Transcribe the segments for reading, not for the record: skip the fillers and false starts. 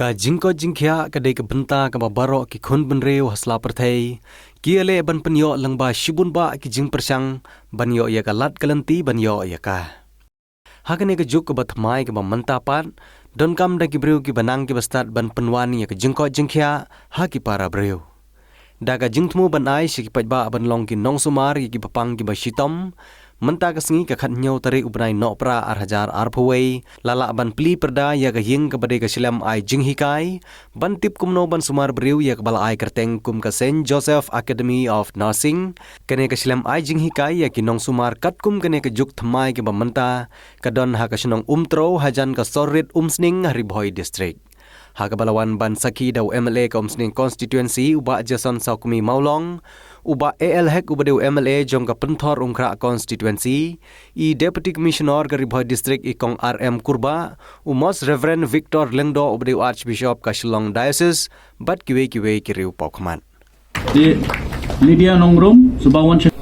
Ka jingko jingkia kadai ke benta ka babaro ki khun benreu hasla perthei ki ale ban penyo langba shibun ba ki jing persang banyo ya ka lat kalanti banyo ya ka hakane ke juk ke batmai ke manta pan don kam da ki breu ki banang ki bastat ban penwani ya ke jingko jingkia ha ki para breu daga jingtmu ban ai si ki pajba ban long ki nong sumar ki papang ki basitom menta ka sengi ka khat nyau tari ubnai no pra ar hajar ar phawei lala ban pli perda ya ka hing ka bade ka silam ai jing hikai ban tip kumno ban sumar breu ya ka bal ai kerteng kum ka Saint Joseph Academy of Nursing kene ka silam ai jing hikai ya ki nong sumar kat kum kene ka juk thamai ke bamanta ka don ha ka sinong umtro hajan ka sorrit umsning Haribhoi district Hakabalawan ban saki daw MLA ka umsning constituency uba Jason Saukumi Maulong uba ALHEC uba daw MLA jong ka penthor ungkra constituency I deputy commissioner ka Haribhoi district ikong RM Kurba umos Reverend Victor Lengdo uba daw Archbishop ka Shillong Diocese bat kiwe kiriu pokman di Lydia Nongrum Subawan siya.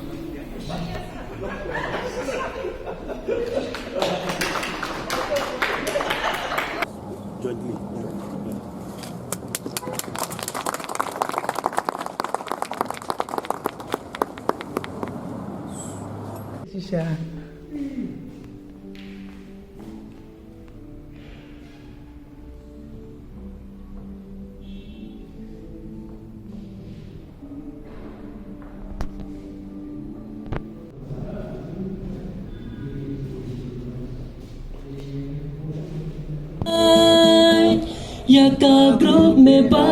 Ya ka group me ba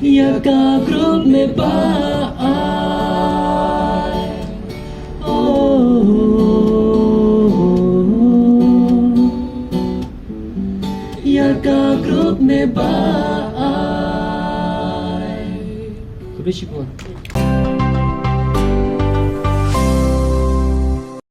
Ya ka group me ba Ya ka group me ba Kudu